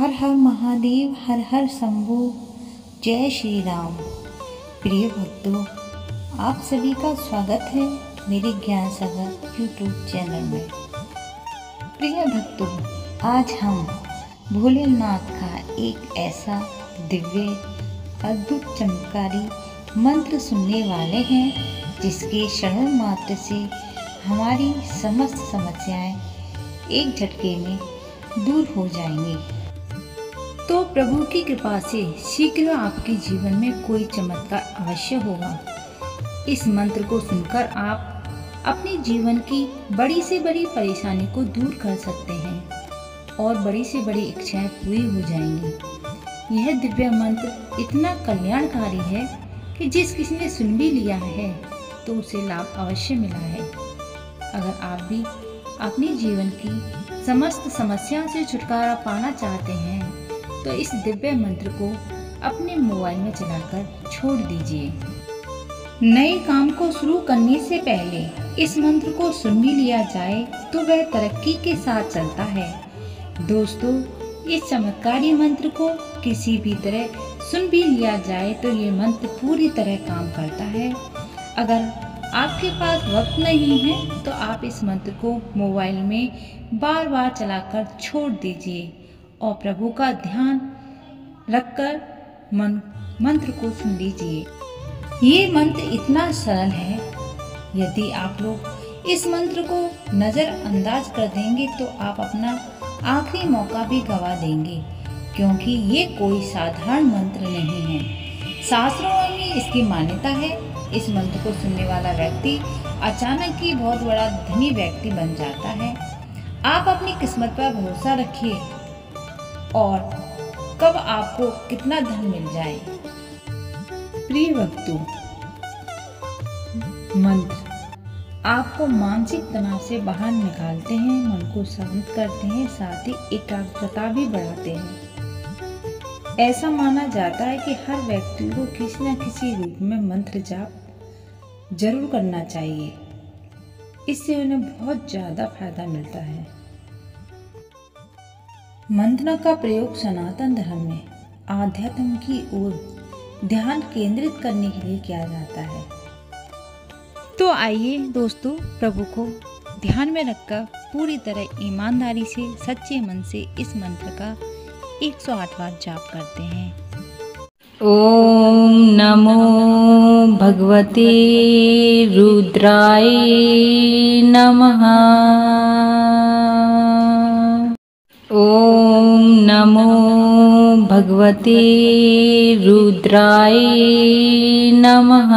हर हर महादेव, हर हर शंभू, जय श्री राम। प्रिय भक्तों, आप सभी का स्वागत है मेरे ज्ञान सागर यूट्यूब चैनल में। प्रिय भक्तों, आज हम भोलेनाथ का एक ऐसा दिव्य अद्भुत चमत्कारी मंत्र सुनने वाले हैं जिसके क्षणों मात्र से हमारी समस्त समस्याएं एक झटके में दूर हो जाएंगी। तो प्रभु की कृपा से शीघ्र आपके जीवन में कोई चमत्कार अवश्य होगा। इस मंत्र को सुनकर आप अपने जीवन की बड़ी से बड़ी परेशानी को दूर कर सकते हैं और बड़ी से बड़ी इच्छाएं पूरी हो जाएंगी। यह दिव्य मंत्र इतना कल्याणकारी है कि जिस किसी ने सुन भी लिया है तो उसे लाभ अवश्य मिला है। अगर आप भी अपने जीवन की समस्त समस्याओं से छुटकारा पाना चाहते हैं तो इस दिव्य मंत्र को अपने मोबाइल में चलाकर छोड़ दीजिए। नए काम को शुरू करने से पहले इस मंत्र को सुन भी लिया जाए तो वह तरक्की के साथ चलता है। दोस्तों, इस चमत्कारी मंत्र को किसी भी तरह सुन भी लिया जाए तो ये मंत्र पूरी तरह काम करता है। अगर आपके पास वक्त नहीं है तो आप इस मंत्र को मोबाइल में बार बार चलाकर छोड़ दीजिए और प्रभु का ध्यान रखकर मंत्र को सुन लीजिए। ये मंत्र इतना सरल है, यदि आप लोग इस मंत्र को नज़रअंदाज कर देंगे तो आप अपना आखिरी मौका भी गंवा देंगे, क्योंकि ये कोई साधारण मंत्र नहीं है। शास्त्रों में इसकी मान्यता है। इस मंत्र को सुनने वाला व्यक्ति अचानक ही बहुत बड़ा धनी व्यक्ति बन जाता है। आप अपनी किस्मत पर भरोसा रखिए और कब आपको कितना धन मिल जाए। प्रिय भक्तों, मंत्र आपको मानसिक तनाव से बाहर निकालते हैं, मन को शांत करते हैं, साथ ही एकाग्रता भी बढ़ाते हैं। ऐसा माना जाता है कि हर व्यक्ति को किसी न किसी रूप में मंत्र जाप जरूर करना चाहिए। इससे उन्हें बहुत ज़्यादा फायदा मिलता है। मंत्र का प्रयोग सनातन धर्म में आध्यात्म की ओर ध्यान केंद्रित करने के लिए किया जाता है। तो आइए दोस्तों, प्रभु को ध्यान में रखकर पूरी तरह ईमानदारी से सच्चे मन से इस मंत्र का 108 बार जाप करते हैं। ओम नमो भगवते रुद्राय नमः। ओम नमो भगवते रुद्राय नमः।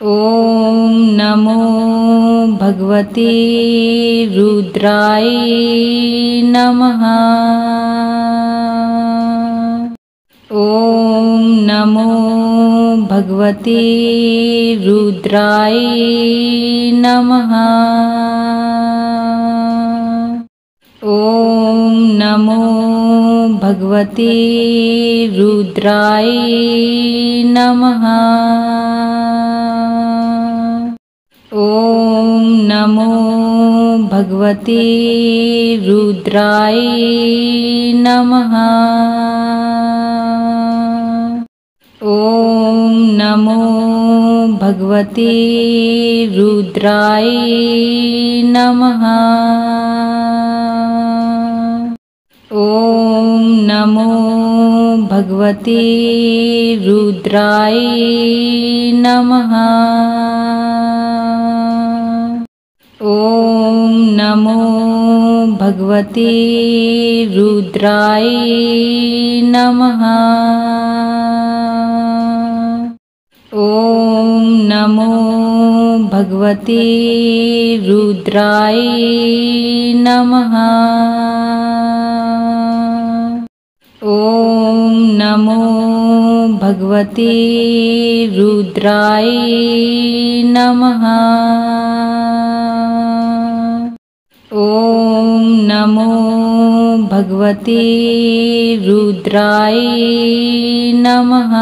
ओम नमो भगवते रुद्राय नमः। ओम नमो भगवते रुद्राय नमः। ओम नमो भगवते रुद्राय नमः। ओम नमो भगवते रुद्राय नमः। ओम नमो भगवते रुद्राय नमः। ओम नमो भगवते रुद्राय नमः। ओम नमो भगवते रुद्राय नमः। ओम नमो भगवते रुद्राय नमः। ओम नमो भगवते रुद्राय नमः। ओम नमो भगवते रुद्राय नमः।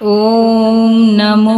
ओम नमो